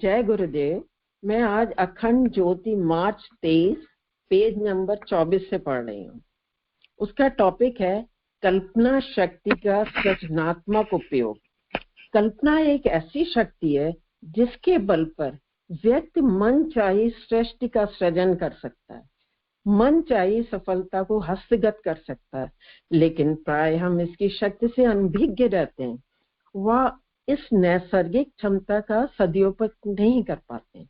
जय गुरुदेव। मैं आज अखंड ज्योति मार्च 23 पेज नंबर 24 से पढ़ रही हूँ। उसका टॉपिक है कल्पना शक्ति का सृजनात्मक उपयोग। कल्पना एक ऐसी शक्ति है जिसके बल पर व्यक्ति मन चाही सृष्टि का सृजन कर सकता है, मन चाही सफलता को हस्तगत कर सकता है, लेकिन प्राय हम इसकी शक्ति से अनभिज्ञ रहते हैं। वह इस नैसर्गिक क्षमता का सदुपयोग नहीं कर पाते।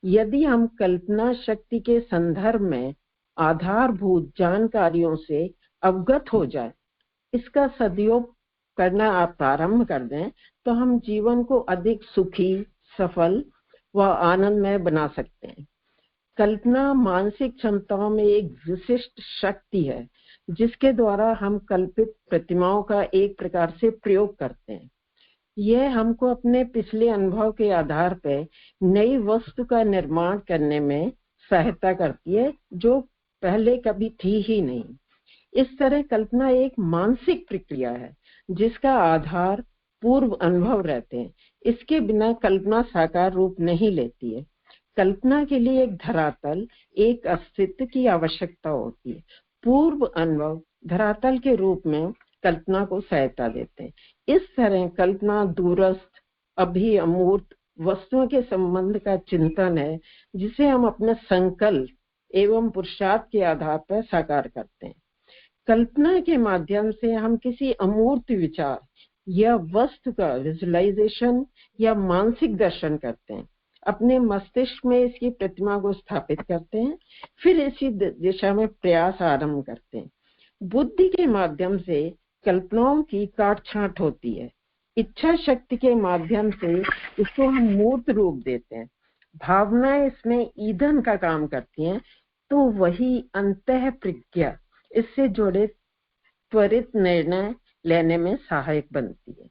यदि हम कल्पना शक्ति के संदर्भ में आधारभूत जानकारियों से अवगत हो जाए, इसका सदुपयोग करना आप प्रारंभ कर दें, तो हम जीवन को अधिक सुखी, सफल व आनंदमय बना सकते हैं। कल्पना मानसिक क्षमताओं में एक विशिष्ट शक्ति है जिसके द्वारा हम कल्पित प्रतिमाओं का एक प्रकार से प्रयोग करते हैं। यह हमको अपने पिछले अनुभव के आधार पर नई वस्तु का निर्माण करने में सहायता करती है जो पहले कभी थी ही नहीं। इस तरह कल्पना एक मानसिक प्रक्रिया है जिसका आधार पूर्व अनुभव रहते हैं। इसके बिना कल्पना साकार रूप नहीं लेती है। कल्पना के लिए एक धरातल, एक अस्तित्व की आवश्यकता होती है। पूर्व अनुभव धरातल के रूप में कल्पना को सहायता देते हैं। इस तरह कल्पना दूरस्थ, अभी अमूर्त वस्तुओं के संबंध का चिंतन है जिसे हम अपने संकल्प एवं पुरुषार्थ के आधार पर साकार करते हैं। कल्पना के माध्यम से हम किसी अमूर्त विचार या वस्तु का विजुअलाइजेशन या मानसिक दर्शन करते हैं, अपने मस्तिष्क में इसकी प्रतिमा को स्थापित करते हैं, फिर इसी दिशा में प्रयास आरंभ करते हैं। बुद्धि के माध्यम से कल्पनाओं की काट-छांट होती है। इच्छा शक्ति के माध्यम से इसको हम मूर्त रूप देते हैं। भावनाएं इसमें ईंधन का काम करती हैं, तो वही अंतः प्रज्ञा इससे जुड़े त्वरित निर्णय लेने में सहायक बनती है।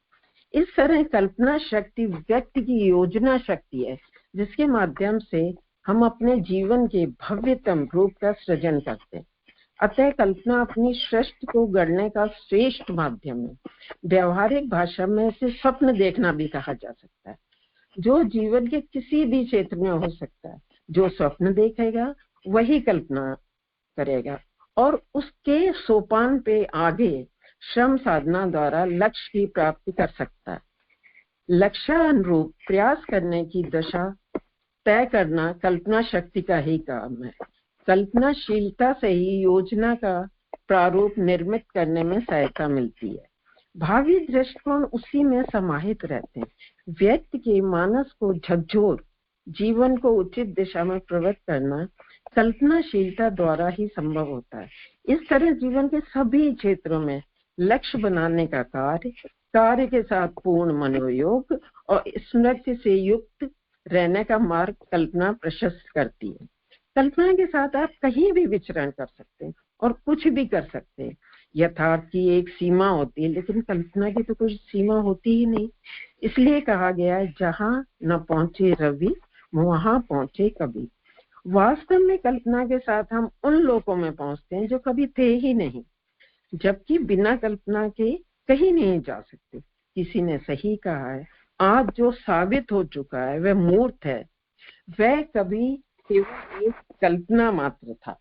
इस तरह कल्पना शक्ति व्यक्ति की योजना शक्ति है जिसके माध्यम से हम अपने जीवन के भव्यतम रूप का सृजन करते हैं। अतः कल्पना अपनी सृष्टि को गढ़ने का श्रेष्ठ माध्यम है। व्यवहारिक भाषा में इसे स्वप्न देखना भी कहा जा सकता है, जो जीवन के किसी भी क्षेत्र में हो सकता है। जो स्वप्न देखेगा वही कल्पना करेगा और उसके सोपान पे आगे श्रम साधना द्वारा लक्ष्य की प्राप्ति कर सकता है। लक्ष्यानुरूप प्रयास करने की दशा तय करना कल्पना शक्ति का ही काम है। कल्पनाशीलता से ही योजना का प्रारूप निर्मित करने में सहायता मिलती है। भावी दृष्टिकोण उसी में समाहित रहते हैं। व्यक्ति के मानस को झकझोर जीवन को उचित दिशा में प्रवृत्त करना कल्पनाशीलता द्वारा ही संभव होता है। इस तरह जीवन के सभी क्षेत्रों में लक्ष्य बनाने का कार्य के साथ पूर्ण मनोयोग और स्मृति से युक्त रहने का मार्ग कल्पना प्रशस्त करती है। कल्पना के साथ आप कहीं भी विचरण कर सकते हैं और कुछ भी कर सकते हैं। यथार्थ की एक सीमा होती है, लेकिन कल्पना की तो कोई सीमा होती ही नहीं। इसलिए कहा गया है, जहां न पहुंचे रवि वहां पहुंचे कवि। वास्तव में कल्पना के साथ हम उन लोगों में पहुंचते हैं जो कभी थे ही नहीं, जबकि बिना कल्पना के कहीं नहीं जा सकते। किसी ने सही कहा है, आज जो साबित हो चुका है वह मूर्त है, वह कभी केवल एक कल्पना मात्र था।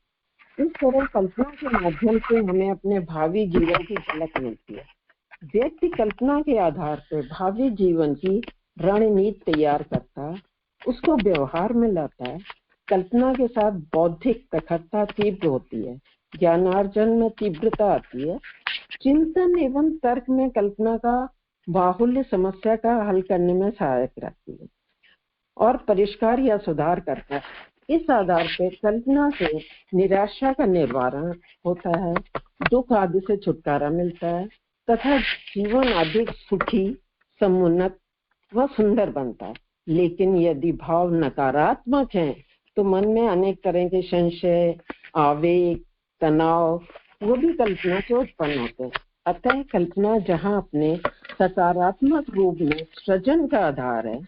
इस तरह कल्पना के माध्यम से हमें अपने भावी जीवन की झलक मिलती है। व्यक्ति कल्पना के आधार पर भावी जीवन की रणनीति तैयार करता है, उसको व्यवहार में लाता है। कल्पना के साथ बौद्धिक प्रखरता तीव्र होती है, ज्ञानार्जन में तीव्रता आती है। चिंतन एवं तर्क में कल्पना का बाहुल्य समस्या का हल करने में सहायक रहती है और परिष्कार या सुधार करता है। इस आधार पर कल्पना से निराशा का निवारण होता है, दुख आदि से छुटकारा मिलता है तथा जीवन अधिक सुखी, समुन्नत व सुंदर बनता है। लेकिन यदि भाव नकारात्मक हैं तो मन में अनेक तरह के संशय, आवेग, तनाव वो भी कल्पना से उत्पन्न होते हैं। अतः कल्पना जहाँ अपने सकारात्मक रूप में सृजन का आधार है,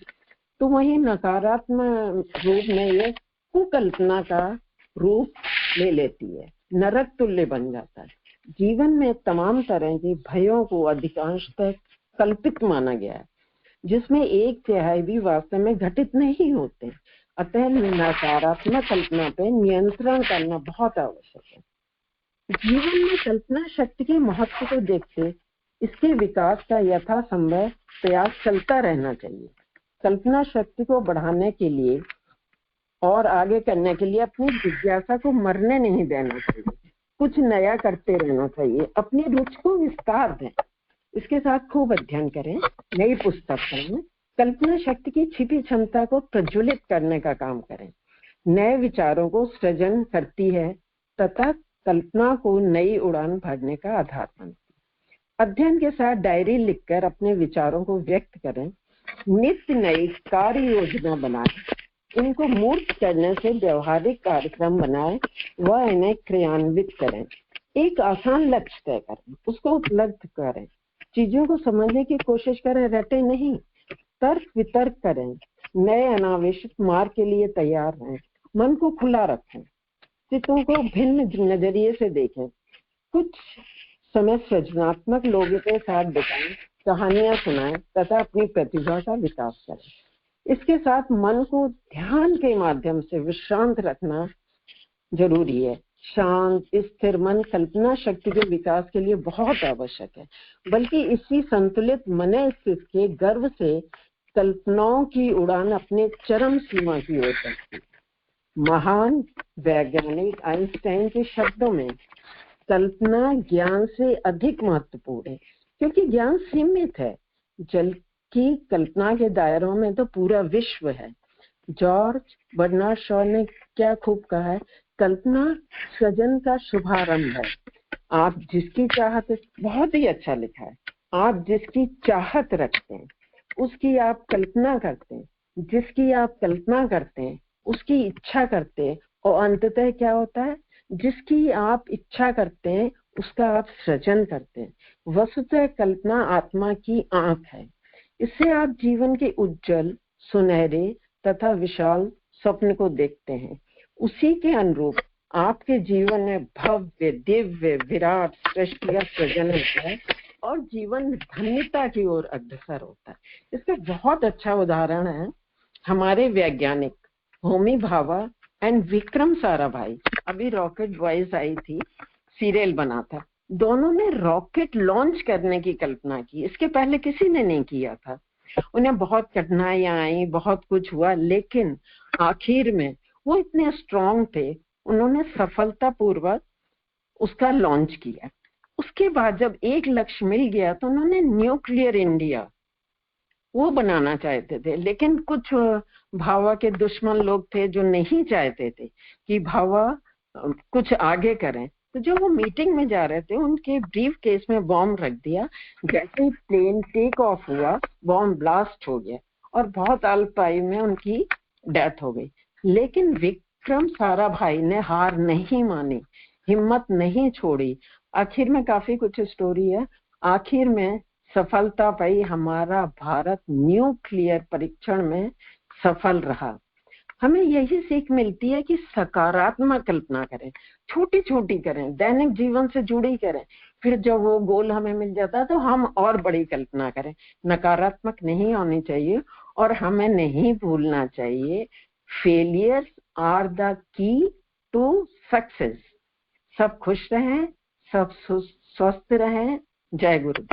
तो वही नकारात्मक रूप में ये कुकल्पना का रूप ले लेती है, नरक तुल्य बन जाता है। जीवन में तमाम तरह के भयों को अधिकांशतः कल्पित माना गया है। जिसमें 1/3 भी वास्तव में घटित नहीं होते। अतः नकारात्मक कल्पना पे नियंत्रण करना बहुत आवश्यक है। जीवन में कल्पना शक्ति के महत्व को देखते इसके विकास का यथासंभव प्रयास चलता रहना चाहिए। कल्पना शक्ति को बढ़ाने के लिए और आगे करने के लिए अपनी जिज्ञासा को मरने नहीं देना चाहिए, कुछ नया करते रहना चाहिए, अपनी रुचि को विस्तार दें, इसके साथ खूब अध्ययन करें, नई पुस्तक पढ़ें, कल्पना शक्ति की छिपी क्षमता को प्रज्वलित करने का काम करें। नए विचारों को सृजन करती है तथा कल्पना को नई उड़ान भरने का आधार बनती है। अध्ययन के साथ डायरी लिखकर अपने विचारों को व्यक्त करें, नित्य नई कार्य योजना बनाएं, इनको मूर्त करने से व्यवहारिक कार्यक्रम बनाएं व इन्हें क्रियान्वित करें। एक आसान लक्ष्य तय करें, उसको उपलब्ध करें, चीजों को समझने की कोशिश करें, रटे नहीं, तर्क वितर्क करें, नए अनावेशित मार्ग के लिए तैयार रहें, मन को खुला रखें, चित्रों को भिन्न नजरिए से देखें, कुछ समय सृजनात्मक लोगों के साथ बिताएं, कहानियां सुनाएं तथा अपनी प्रतिभा का विकास करें। इसके साथ मन को ध्यान के माध्यम से विश्रांत रखना जरूरी है। शांत स्थिर मन कल्पना शक्ति के विकास के लिए बहुत आवश्यक है, बल्कि इसी संतुलित मनस्थिति के गर्व से कल्पनाओं की उड़ान अपने चरम सीमा की ओर बढ़ती है। महान वैज्ञानिक आइंस्टाइन के शब्दों में कल्पना ज्ञान से अधिक महत्वपूर्ण है, क्योंकि ज्ञान सीमित है, जल की कल्पना के दायरों में तो पूरा विश्व है। जॉर्ज बर्नार्ड शॉ ने क्या खूब कहा है, कल्पना सृजन का शुभारंभ है। आप जिसकी चाहत, बहुत ही अच्छा लिखा है, आप जिसकी चाहत रखते हैं उसकी आप कल्पना करते हैं, जिसकी आप कल्पना करते हैं उसकी इच्छा करते हैं, और अंततः क्या होता है, जिसकी आप इच्छा करते हैं उसका आप सृजन करते हैं। वस्तुतः कल्पना आत्मा की आंख है, इससे आप जीवन के उज्जवल, सुनहरे तथा विशाल स्वप्न को देखते हैं। उसी के अनुरूप आपके जीवन में भव्य, दिव्य, विराट सृष्टि का सृजन होता है और जीवन धन्यता की ओर अग्रसर होता है। इसका बहुत अच्छा उदाहरण है हमारे वैज्ञानिक होमी भाभा एंड विक्रम साराभाई। अभी रॉकेट बॉयज आई थी, सीरियल बना था, दोनों ने रॉकेट लॉन्च करने की कल्पना की, इसके पहले किसी ने नहीं किया था। उन्हें बहुत कठिनाइयां आई, बहुत कुछ हुआ, लेकिन आखिर में वो इतने स्ट्रांग थे, उन्होंने सफलतापूर्वक उसका लॉन्च किया। उसके बाद जब एक लक्ष्य मिल गया तो उन्होंने न्यूक्लियर इंडिया वो बनाना चाहते थे, लेकिन कुछ भाभा के दुश्मन लोग थे जो नहीं चाहते थे कि भाभा कुछ आगे करें। तो जब वो मीटिंग में जा रहे थे, उनके ब्रीफ केस में बॉम्ब रख दिया, जैसे ही प्लेन टेक ऑफ हुआ बॉम्ब ब्लास्ट हो गया और बहुत अल्प आयु में उनकी डेथ हो गई। लेकिन विक्रम साराभाई ने हार नहीं मानी, हिम्मत नहीं छोड़ी। आखिर में काफी कुछ स्टोरी है, आखिर में सफलता पाई, हमारा भारत न्यूक्लियर परीक्षण में सफल रहा। हमें यही सीख मिलती है कि सकारात्मक कल्पना करें, छोटी छोटी करें, दैनिक जीवन से जुड़ी करें, फिर जब वो गोल हमें मिल जाता है तो हम और बड़ी कल्पना करें। नकारात्मक नहीं होनी चाहिए और हमें नहीं भूलना चाहिए, failures are the key to success. सब खुश रहें, सब स्वस्थ रहें। जय गुरु।